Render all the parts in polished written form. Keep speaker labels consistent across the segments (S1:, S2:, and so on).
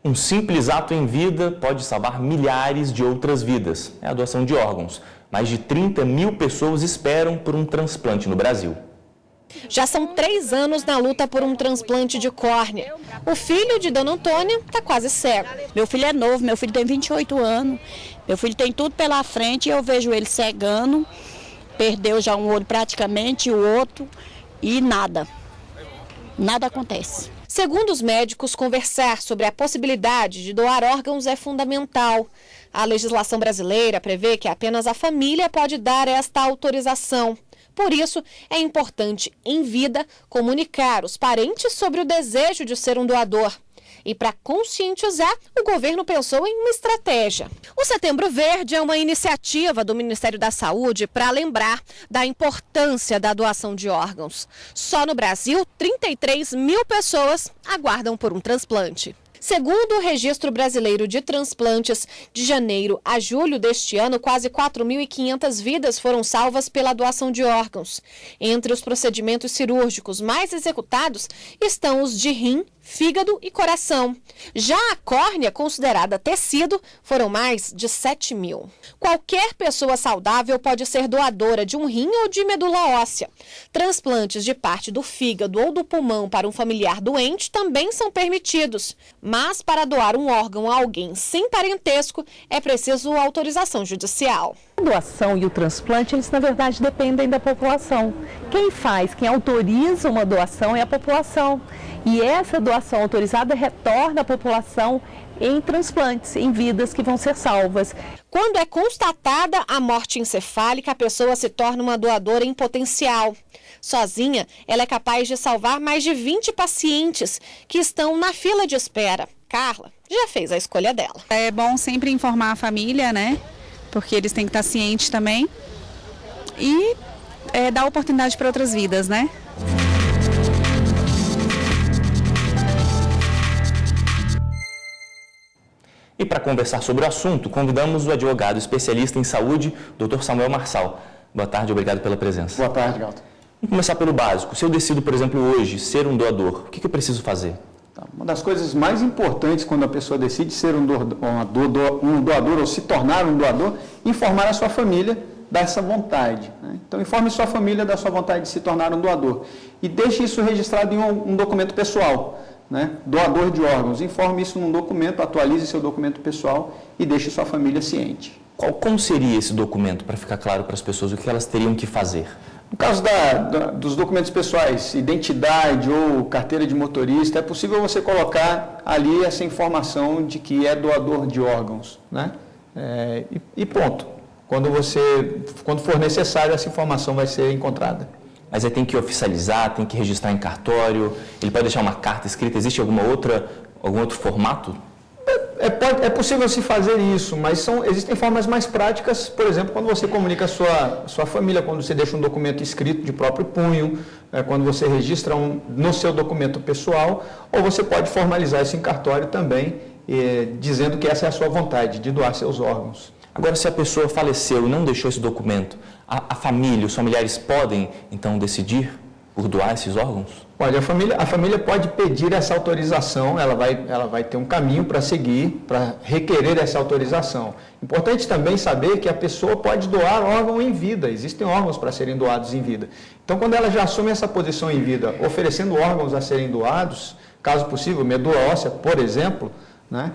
S1: Um simples ato em vida pode salvar milhares de outras vidas. É a doação de órgãos. Mais de 30 mil pessoas esperam por um transplante no Brasil.
S2: Já são 3 anos na luta por um transplante de córnea. O filho de Dona Antônia está quase cego.
S3: Meu filho é novo, meu filho tem 28 anos. Meu filho tem tudo pela frente e eu vejo ele cegando. Perdeu já um olho praticamente, o outro, e nada acontece.
S2: Segundo os médicos, conversar sobre a possibilidade de doar órgãos é fundamental. A legislação brasileira prevê que apenas a família pode dar esta autorização. Por isso, é importante, em vida, comunicar os parentes sobre o desejo de ser um doador. E para conscientizar, o governo pensou em uma estratégia. O Setembro Verde é uma iniciativa do Ministério da Saúde para lembrar da importância da doação de órgãos. Só no Brasil, 33 mil pessoas aguardam por um transplante. Segundo o Registro Brasileiro de Transplantes, de janeiro a julho deste ano, quase 4.500 vidas foram salvas pela doação de órgãos. Entre os procedimentos cirúrgicos mais executados estão os de rim, fígado e coração. Já a córnea, considerada tecido, foram mais de 7 mil. Qualquer pessoa saudável pode ser doadora de um rim ou de medula óssea. Transplantes de parte do fígado ou do pulmão para um familiar doente também são permitidos. Mas para doar um órgão a alguém sem parentesco, é preciso autorização judicial.
S4: A doação e o transplante, eles na verdade dependem da população. Quem autoriza uma doação é a população. E essa doação autorizada retorna à população em transplantes, em vidas que vão ser salvas.
S2: Quando é constatada a morte encefálica, a pessoa se torna uma doadora em potencial. Sozinha, ela é capaz de salvar mais de 20 pacientes que estão na fila de espera. Carla já fez a escolha dela.
S5: É bom sempre informar a família, né? Porque eles têm que estar cientes também. E dar oportunidade para outras vidas, né?
S1: E para conversar sobre o assunto, convidamos o advogado especialista em saúde, Dr. Samuel Marçal. Boa tarde, obrigado pela presença.
S6: Boa tarde, Galton.
S1: Vamos começar pelo básico. Se eu decido, por exemplo, hoje ser um doador, o que eu preciso fazer?
S6: Uma das coisas mais importantes quando a pessoa decide ser um doador ou se tornar um doador, informar a sua família dessa vontade. Né? Então, informe sua família da sua vontade de se tornar um doador. E deixe isso registrado em um documento pessoal. Né? Doador de órgãos, informe isso num documento, atualize seu documento pessoal e deixe sua família ciente.
S1: Como seria esse documento, para ficar claro para as pessoas o que elas teriam que fazer?
S6: No caso dos documentos pessoais, identidade ou carteira de motorista, é possível você colocar ali essa informação de que é doador de órgãos. Né? E ponto. Quando for necessário, essa informação vai ser encontrada.
S1: Mas aí tem que oficializar, tem que registrar em cartório, ele pode deixar uma carta escrita, existe algum outro formato?
S6: É possível se fazer isso, mas existem formas mais práticas, por exemplo, quando você comunica a sua família, quando você deixa um documento escrito de próprio punho, quando você registra no seu documento pessoal, ou você pode formalizar isso em cartório também, dizendo que essa é a sua vontade de doar seus órgãos.
S1: Agora, se a pessoa faleceu e não deixou esse documento, a família, os familiares podem, então, decidir por doar esses órgãos?
S6: Olha, a família pode pedir essa autorização, ela vai ter um caminho para seguir, para requerer essa autorização. Importante também saber que a pessoa pode doar órgão em vida, existem órgãos para serem doados em vida. Então, quando ela já assume essa posição em vida, oferecendo órgãos a serem doados, caso possível, medula óssea, por exemplo, né,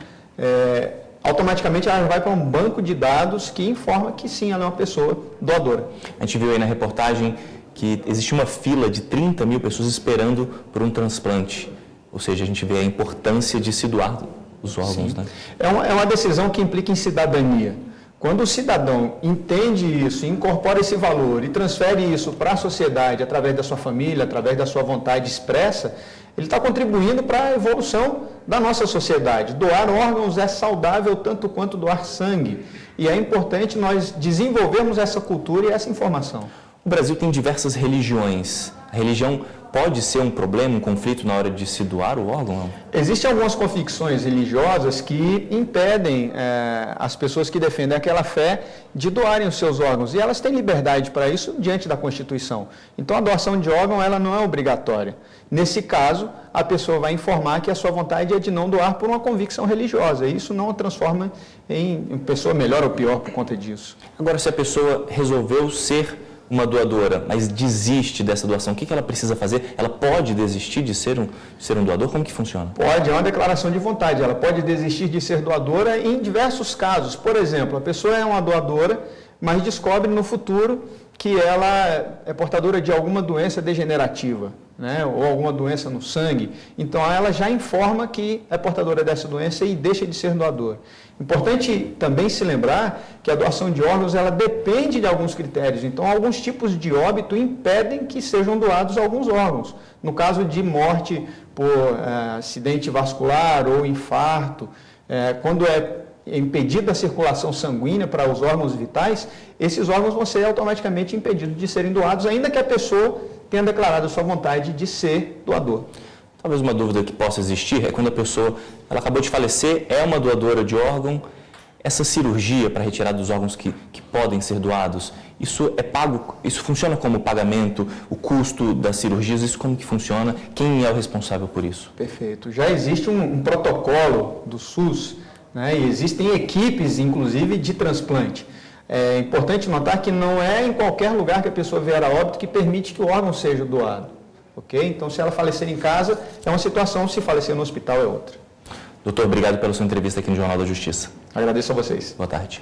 S6: automaticamente ela vai para um banco de dados que informa que sim, ela é uma pessoa doadora.
S1: A gente viu aí na reportagem que existe uma fila de 30 mil pessoas esperando por um transplante. Ou seja, a gente vê a importância de se doar os órgãos. Né?
S6: É uma decisão que implica em cidadania. Quando o cidadão entende isso, incorpora esse valor e transfere isso para a sociedade através da sua família, através da sua vontade expressa, ele está contribuindo para a evolução da nossa sociedade. Doar órgãos é saudável tanto quanto doar sangue. E é importante nós desenvolvermos essa cultura e essa informação.
S1: O Brasil tem diversas religiões. A religião pode ser um problema, um conflito na hora de se doar o órgão? Não?
S6: Existem algumas convicções religiosas que impedem as pessoas que defendem aquela fé de doarem os seus órgãos. E elas têm liberdade para isso diante da Constituição. Então, a doação de órgão ela não é obrigatória. Nesse caso, a pessoa vai informar que a sua vontade é de não doar por uma convicção religiosa. E isso não a transforma em pessoa melhor ou pior por conta disso.
S1: Agora, se a pessoa resolveu ser uma doadora, mas desiste dessa doação, o que ela precisa fazer? Ela pode desistir de ser um doador? Como que funciona?
S6: Pode, é uma declaração de vontade. Ela pode desistir de ser doadora em diversos casos. Por exemplo, a pessoa é uma doadora, mas descobre no futuro que ela é portadora de alguma doença degenerativa, né, ou alguma doença no sangue. Então, ela já informa que é portadora dessa doença e deixa de ser doador. Importante também se lembrar que a doação de órgãos ela depende de alguns critérios. Então, alguns tipos de óbito impedem que sejam doados alguns órgãos. No caso de morte por acidente vascular ou infarto, quando é impedida a circulação sanguínea para os órgãos vitais, esses órgãos vão ser automaticamente impedidos de serem doados, ainda que a pessoa tenha declarado a sua vontade de ser doador.
S1: Talvez uma dúvida que possa existir é quando a pessoa ela acabou de falecer, é uma doadora de órgão, essa cirurgia para retirada dos órgãos que podem ser doados, isso é pago, isso funciona como pagamento, o custo das cirurgias, isso como que funciona? Quem é o responsável por isso?
S6: Perfeito. Já existe um protocolo do SUS, né, e existem equipes, inclusive, de transplante. É importante notar que não é em qualquer lugar que a pessoa vier a óbito que permite que o órgão seja doado. Ok? Então, se ela falecer em casa, é uma situação, se falecer no hospital é outra.
S1: Doutor, obrigado pela sua entrevista aqui no Jornal da Justiça.
S6: Agradeço a vocês.
S1: Boa tarde.